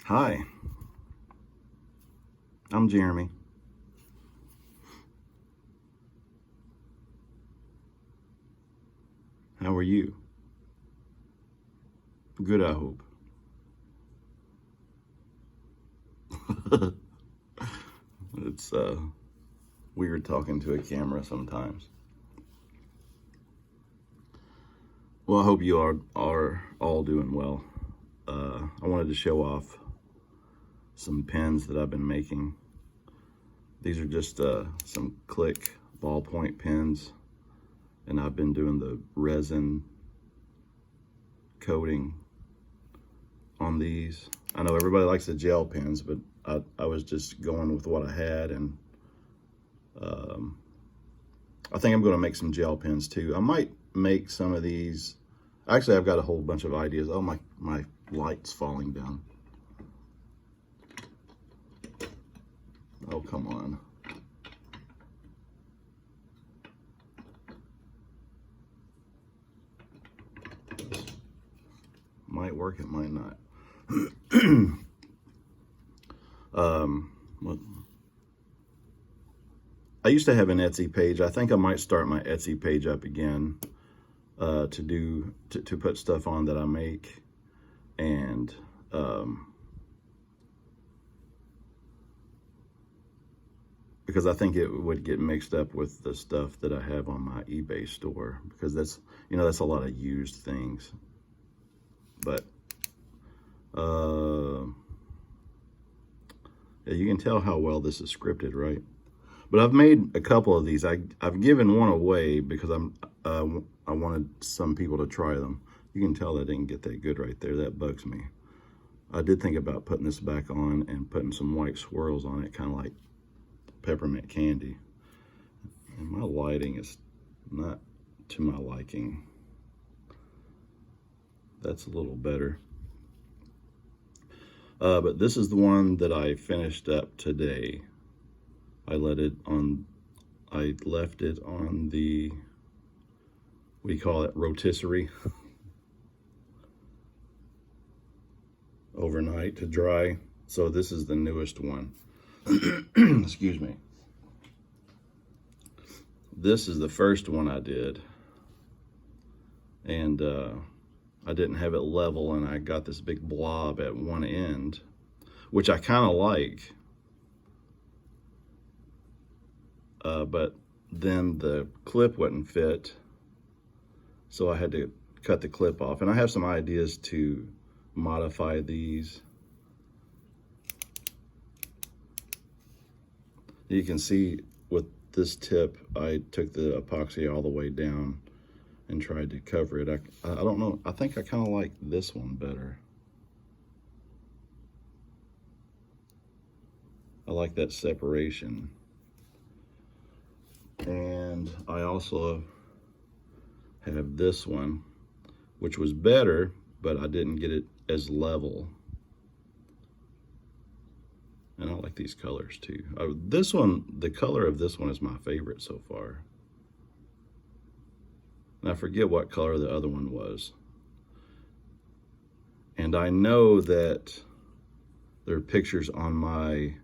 Hi, I'm Jeremy. How are you? Good, I hope. It's weird talking to a camera sometimes. Well, I hope you are all doing well. I wanted to show off some pens that I've been making. These are just some Click ballpoint pens, and I've been doing the resin coating on these. I know everybody likes the gel pens, but I was just going with what I had, and I think I'm going to make some gel pens too. I might make some of these. Actually, I've got a whole bunch of ideas. Oh, my light's falling down. Oh, come on. Might work, it might not. Well, I used to have an Etsy page. I think I might start my Etsy page up again to put stuff on that I make, and because I think it would get mixed up with the stuff that I have on my eBay store, because that's a lot of used things. But yeah, you can tell how well this is scripted, right? But I've made a couple of these. I've given one away because I wanted some people to try them. You can tell that didn't get that good right there. That bugs me. I did think about putting this back on and putting some white swirls on it, kind of like peppermint candy. And my lighting is not to my liking. That's a little better. But this is the one that I finished up today. I left it on the, what do you call it, rotisserie overnight to dry. So this is the newest one. Excuse me. This is the first one I did, and I didn't have it level, and I got this big blob at one end, which I kind of like. But then the clip wouldn't fit, so I had to cut the clip off. And I have some ideas to modify these. You can see with this tip, I took the epoxy all the way down and tried to cover it. I don't know, I think I kind of like this one better. I like that separation. And I also have this one, which was better, but I didn't get it as level. And I like these colors too. This one, the color of this one is my favorite so far. And I forget what color the other one was. And I know that there are pictures on my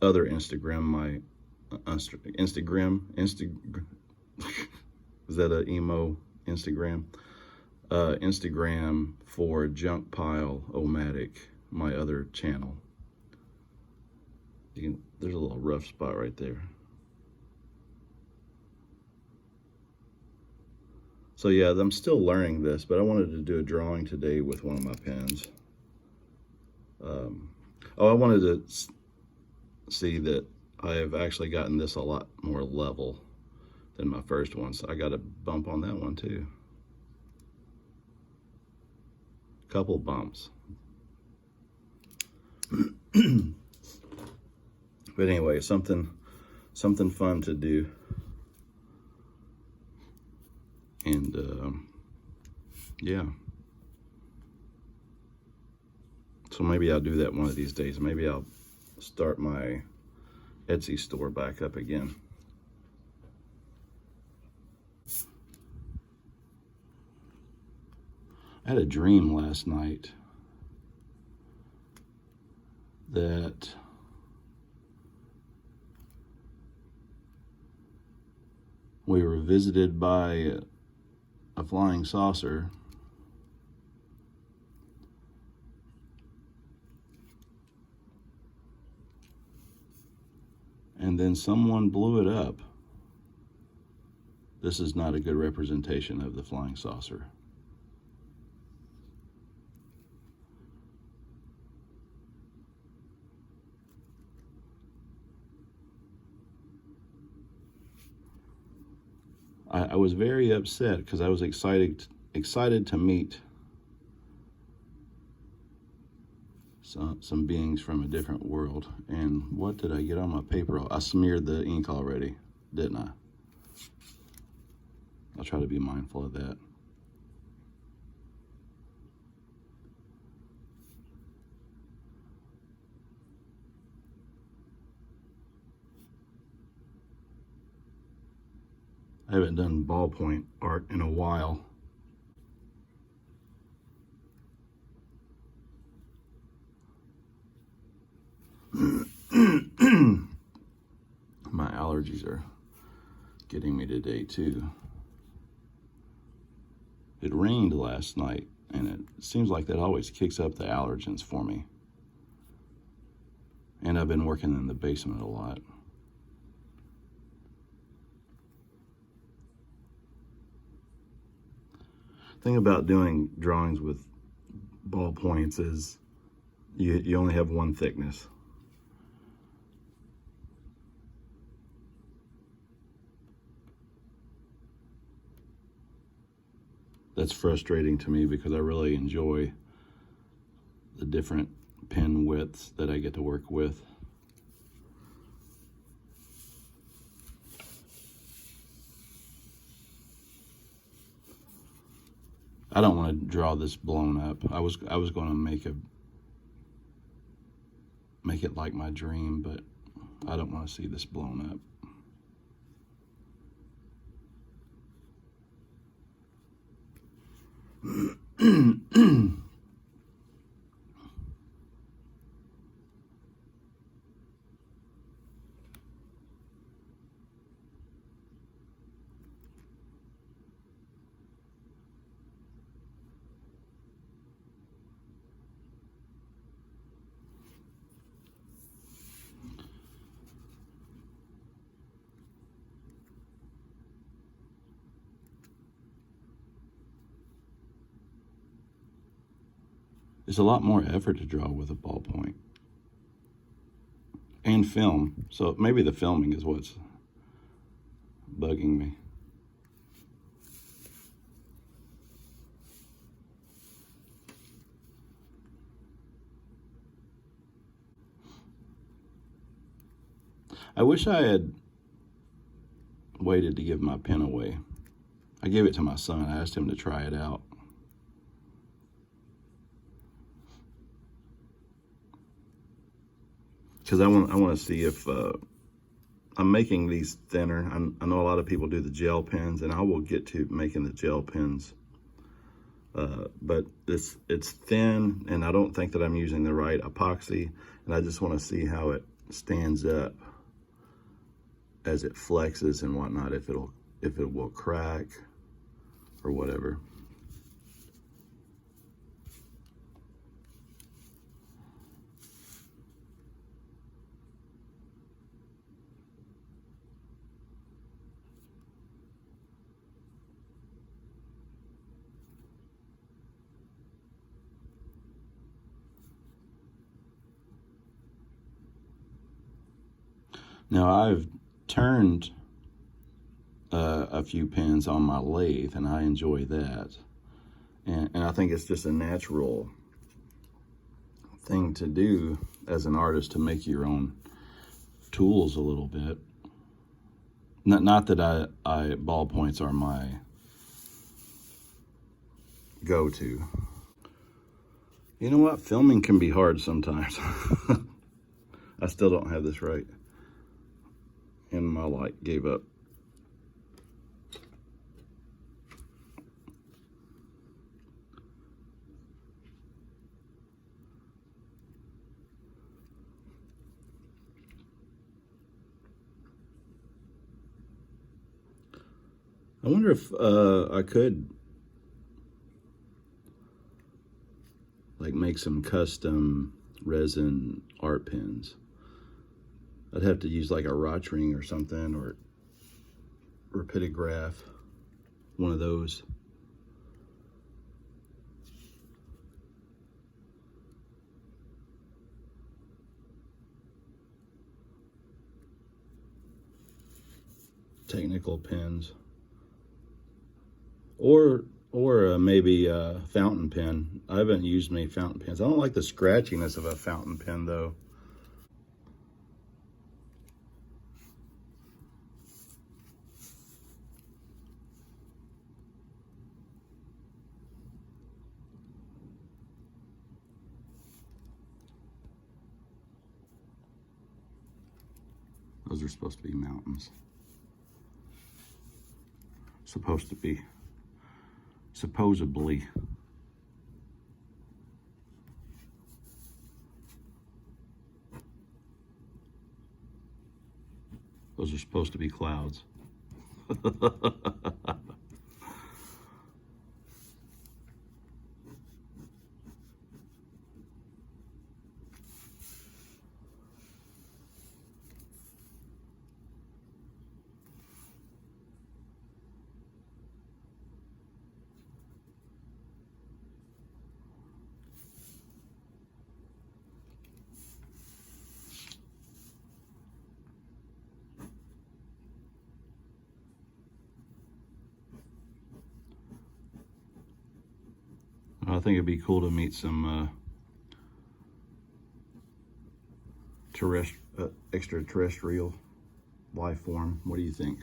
other Instagram, Instagram, is that an emo Instagram? Instagram for Junk Pile Matic, my other channel. There's a little rough spot right there. So yeah, I'm still learning this, but I wanted to do a drawing today with one of my pens. I wanted to see that I have actually gotten this a lot more level than my first one, so I got a bump on that one too. Couple bumps. But anyway, something fun to do. And yeah. So maybe I'll do that one of these days. Maybe I'll start my Etsy store back up again. I had a dream last night that we were visited by a flying saucer, and then someone blew it up. This is not a good representation of the flying saucer. I was very upset because I was excited to meet some beings from a different world. And what did I get on my paper? I smeared the ink already, didn't I? I'll try to be mindful of that. I haven't done ballpoint art in a while. My allergies are getting me today too. It rained last night, and it seems like that always kicks up the allergens for me. And I've been working in the basement a lot. Thing about doing drawings with ballpoints is you only have one thickness. That's frustrating to me because I really enjoy the different pen widths that I get to work with. I don't want to draw this blown up. I was going to make it like my dream, but I don't want to see this blown up. It's a lot more effort to draw with a ballpoint and film. So maybe the filming is what's bugging me. I wish I had waited to give my pen away. I gave it to my son. I asked him to try it out. Because I want to see if I'm making these thinner. I know a lot of people do the gel pens, and I will get to making the gel pens. But it's thin, and I don't think that I'm using the right epoxy, and I just want to see how it stands up as it flexes and whatnot, if it will crack or whatever. Now I've turned a few pens on my lathe, and I enjoy that. And I think it's just a natural thing to do as an artist, to make your own tools a little bit. Not that I ballpoints are my go-to. You know what? Filming can be hard sometimes. I still don't have this right. And my light gave up. I wonder if I could like make some custom resin art pens. I'd have to use like a Rotch ring or something, or rapidograph, one of those. Technical pens, or maybe a fountain pen. I haven't used many fountain pens. I don't like the scratchiness of a fountain pen though. Those are supposed to be mountains. Supposed to be. Supposedly. Those are supposed to be clouds. I think it'd be cool to meet some extraterrestrial life form. What do you think?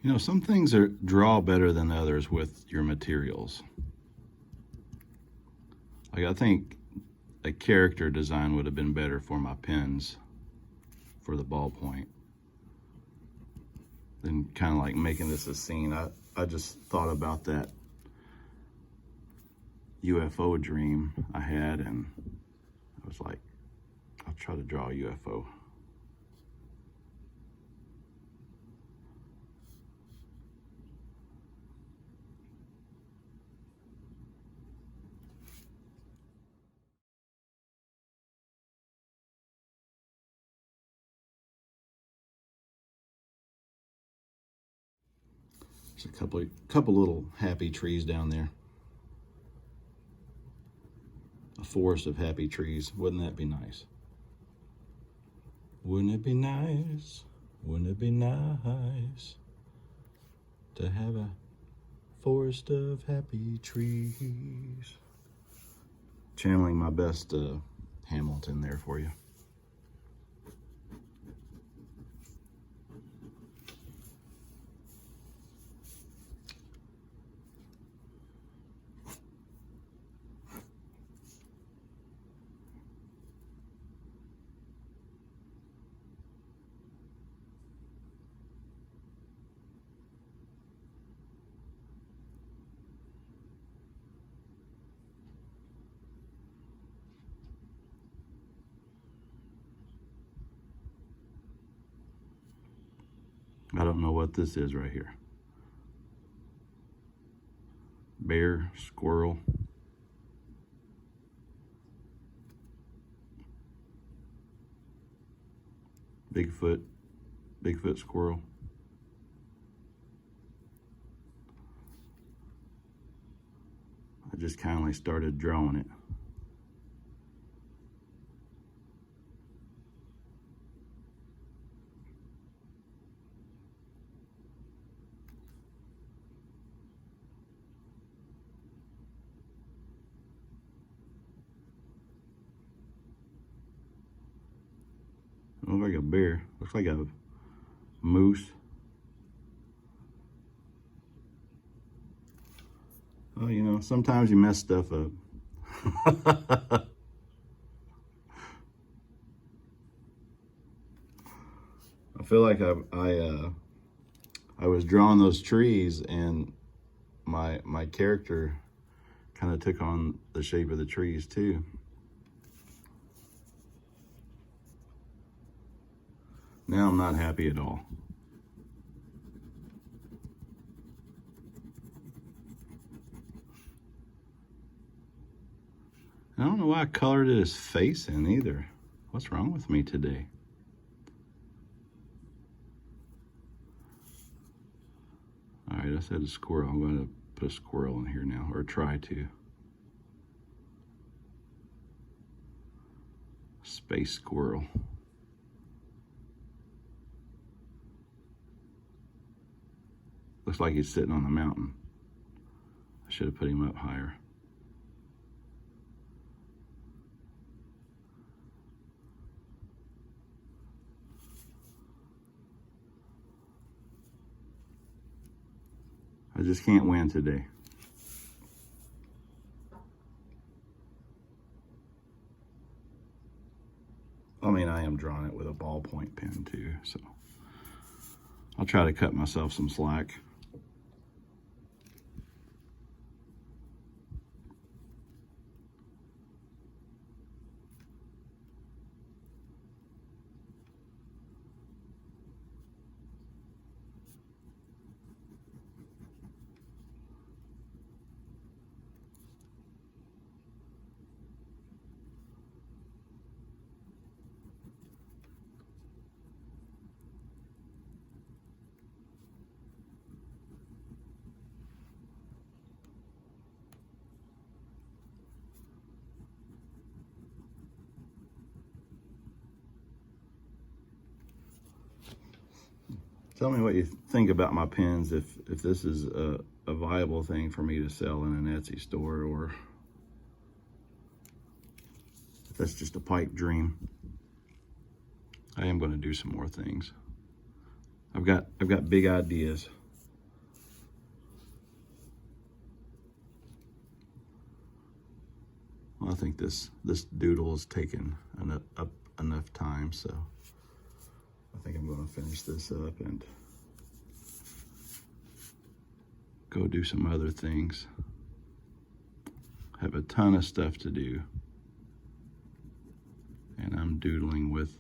You know, some things draw better than others with your materials. Like, I think a character design would have been better for my pens for the ballpoint than kind of like making this a scene. I just thought about that UFO dream I had, and I was like, I'll try to draw a UFO. There's a couple little happy trees down there. A forest of happy trees. Wouldn't that be nice? Wouldn't it be nice? Wouldn't it be nice to have a forest of happy trees? Channeling my best Hamilton there for you. I don't know what this is right here. Bear, squirrel. Bigfoot, squirrel. I just kindly started drawing it. Looks like a bear. Looks like a moose. Well, you know, sometimes you mess stuff up. I feel like I was drawing those trees, and my character kind of took on the shape of the trees too. Now I'm not happy at all. I don't know why I colored his face in either. What's wrong with me today? All right, I said a squirrel. I'm going to put a squirrel in here now, or try to. Space squirrel. Looks like he's sitting on the mountain. I should have put him up higher. I just can't win today. I mean, I am drawing it with a ballpoint pen too, so I'll try to cut myself some slack. Tell me what you think about my pens, if this is a viable thing for me to sell in an Etsy store, or if that's just a pipe dream. I am going to do some more things. I've got big ideas. Well, I think this doodle has taken up enough time, so I think I'm going to finish this up and go do some other things. Have a ton of stuff to do, and I'm doodling with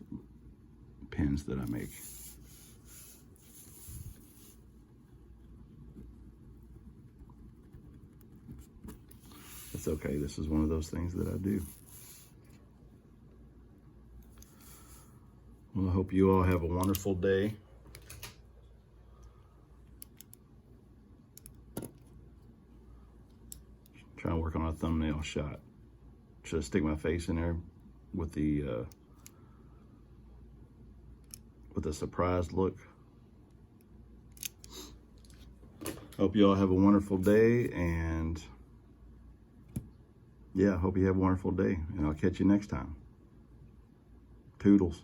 pens that I make. It's okay. This is one of those things that I do. Well, I hope you all have a wonderful day. Trying to work on a thumbnail shot. Should I stick my face in there with the surprised look? Hope you all have a wonderful day, and yeah, hope you have a wonderful day, and I'll catch you next time. Toodles.